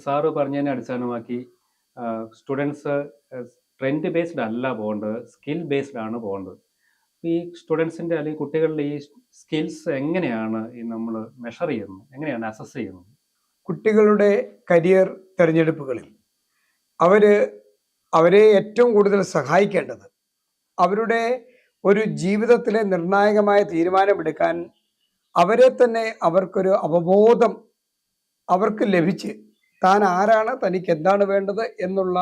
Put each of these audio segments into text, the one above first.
Sir പറഞ്ഞതിനെ അടിസ്ഥാനമാക്കി students trend based അല്ല പോകേണ്ടത്, സ്കിൽ ബേസ്ഡ് ആണ് പോകേണ്ടത്. ഈ സ്റ്റുഡൻസിൻ്റെ അല്ലെങ്കിൽ കുട്ടികളുടെ ഈ സ്കിൽസ് എങ്ങനെയാണ് ഈ നമ്മൾ മെഷർ ചെയ്യുന്നത്, എങ്ങനെയാണ് അസസ് ചെയ്യുന്നത്? കുട്ടികളുടെ കരിയർ തിരഞ്ഞെടുപ്പുകളിൽ അവരെ ഏറ്റവും കൂടുതൽ സഹായിക്കേണ്ടത് അവരുടെ ഒരു ജീവിതത്തിലെ നിർണായകമായ തീരുമാനമെടുക്കാൻ അവരെ തന്നെ അവർക്കൊരു അവബോധം അവർക്ക് ലഭിച്ച് താൻ ആരാണ്, തനിക്ക് എന്താണ് വേണ്ടത് എന്നുള്ള,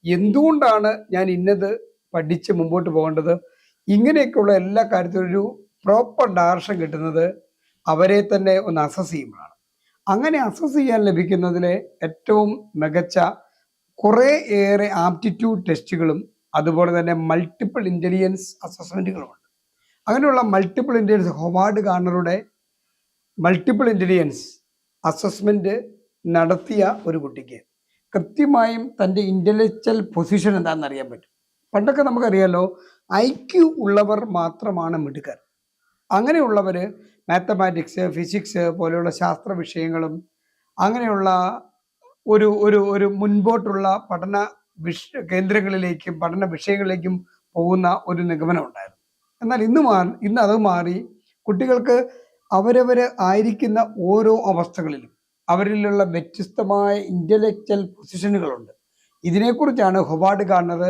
എന്തുകൊണ്ടാണ് ഞാൻ ഇന്നത് പഠിച്ച് മുമ്പോട്ട് പോകേണ്ടത്, ഇങ്ങനെയൊക്കെയുള്ള എല്ലാ കാര്യത്തിലും ഒരു പ്രോപ്പർ ഡയറക്ഷൻ കിട്ടുന്നത് അവരെ തന്നെ ഒന്ന് അസസ് ചെയ്യുമ്പോഴാണ്. അങ്ങനെ അസസ് ചെയ്യാൻ ലഭിക്കുന്നതിലെ ഏറ്റവും മികച്ച കുറേ ഏറെ ആപ്റ്റിറ്റ്യൂഡ് ടെസ്റ്റുകളും അതുപോലെ തന്നെ മൾട്ടിപ്പിൾ ഇൻ്റലിജൻസ് അസസ്മെൻറ്റുകളുമുണ്ട്. അങ്ങനെയുള്ള മൾട്ടിപ്പിൾ ഇൻ്റലിജൻസ്, ഹൊവാർഡ് ഗാർണറുടെ മൾട്ടിപ്പിൾ ഇൻ്റലിജൻസ് അസസ്മെൻറ്റ് നടത്തിയ ഒരു കുട്ടിക്ക് കൃത്യമായും തൻ്റെ ഇൻ്റലക്ച്വൽ പൊസിഷൻ എന്താണെന്ന് അറിയാൻ പറ്റും. പണ്ടൊക്കെ നമുക്കറിയാലോ, IQ ഉള്ളവർ മാത്രമാണ് മിടുക്കർ. അങ്ങനെയുള്ളവർ മാത്തമാറ്റിക്സ്, ഫിസിക്സ് പോലെയുള്ള ശാസ്ത്ര വിഷയങ്ങളും അങ്ങനെയുള്ള ഒരു ഒരു ഒരു മുൻപോട്ടുള്ള പഠന കേന്ദ്രങ്ങളിലേക്കും പഠന വിഷയങ്ങളിലേക്കും പോകുന്ന ഒരു നിഗമനം ഉണ്ടായിരുന്നു. എന്നാൽ ഇന്ന് അത് മാറി കുട്ടികൾക്ക് അവരവർ ആയിരിക്കുന്ന ഓരോ അവസ്ഥകളിലും അവരിലുള്ള വ്യത്യസ്തമായ ഇൻ്റലക്ച്വൽ പൊസിഷനുകളുണ്ട്. ഇതിനെക്കുറിച്ചാണ് ഹൊവാർഡ് ഗാർണർ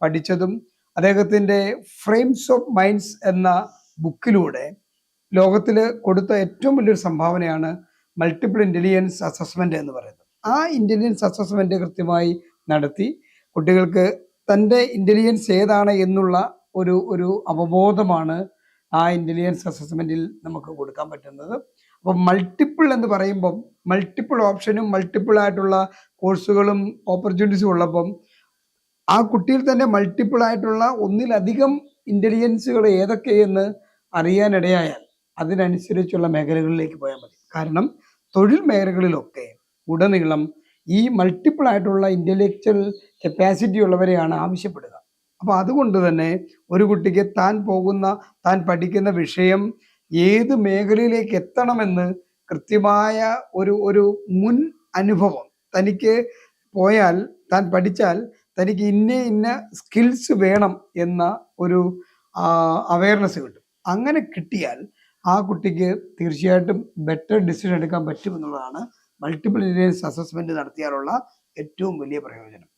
പഠിച്ചതും അദ്ദേഹത്തിൻ്റെ ഫ്രെയിംസ് ഓഫ് മൈൻഡ്സ് എന്ന ബുക്കിലൂടെ ലോകത്തിൽ കൊടുത്ത ഏറ്റവും വലിയൊരു സംഭാവനയാണ് മൾട്ടിപ്പിൾ ഇൻ്റലിജൻസ് അസസ്മെൻ്റ് എന്ന് പറയുന്നത്. ആ ഇൻ്റലിജൻസ് അസസ്മെൻ്റ് കൃത്യമായി നടത്തി കുട്ടികൾക്ക് തൻ്റെ ഇൻ്റലിജൻസ് ഏതാണ് എന്നുള്ള ഒരു അവബോധമാണ് ആ ഇൻ്റലിജൻസ് അസസ്മെൻറ്റിൽ നമുക്ക് കൊടുക്കാൻ പറ്റുന്നത്. അപ്പോൾ മൾട്ടിപ്പിൾ എന്ന് പറയുമ്പം മൾട്ടിപ്പിൾ ഓപ്ഷനും മൾട്ടിപ്പിൾ ആയിട്ടുള്ള കോഴ്സുകളും ഓപ്പർച്യൂണിറ്റീസും ഉള്ളപ്പം ആ കുട്ടിയിൽ തന്നെ മൾട്ടിപ്പിൾ ആയിട്ടുള്ള ഒന്നിലധികം ഇൻ്റലിജൻസുകൾ ഏതൊക്കെയെന്ന് അറിയാനിടയായാൽ അതിനനുസരിച്ചുള്ള മേഖലകളിലേക്ക് പോയാൽ മതി. കാരണം തൊഴിൽ മേഖലകളിലൊക്കെ ഉടനീളം ഈ മൾട്ടിപ്പിൾ ആയിട്ടുള്ള ഇൻ്റലക്ച്വൽ കപ്പാസിറ്റി ഉള്ളവരെയാണ് ആവശ്യപ്പെടുക. അപ്പോൾ അതുകൊണ്ട് തന്നെ ഒരു കുട്ടിക്ക് താൻ പഠിക്കുന്ന വിഷയം ഏത് മേഖലയിലേക്ക് എത്തണമെന്ന് കൃത്യമായ ഒരു മുൻ അനുഭവം തനിക്ക് പോയാൽ, താൻ പഠിച്ചാൽ തനിക്ക് ഇന്ന സ്കിൽസ് വേണം എന്ന ഒരു അവയർനെസ് കിട്ടും. അങ്ങനെ കിട്ടിയാൽ ആ കുട്ടിക്ക് തീർച്ചയായിട്ടും ബെറ്റർ ഡിസിഷൻ എടുക്കാൻ പറ്റുമെന്നുള്ളതാണ് മൾട്ടിപ്പിൾ ഇൻ്റലിജൻസ് അസസ്മെൻറ്റ് നടത്തിയാലുള്ള ഏറ്റവും വലിയ പ്രയോജനം.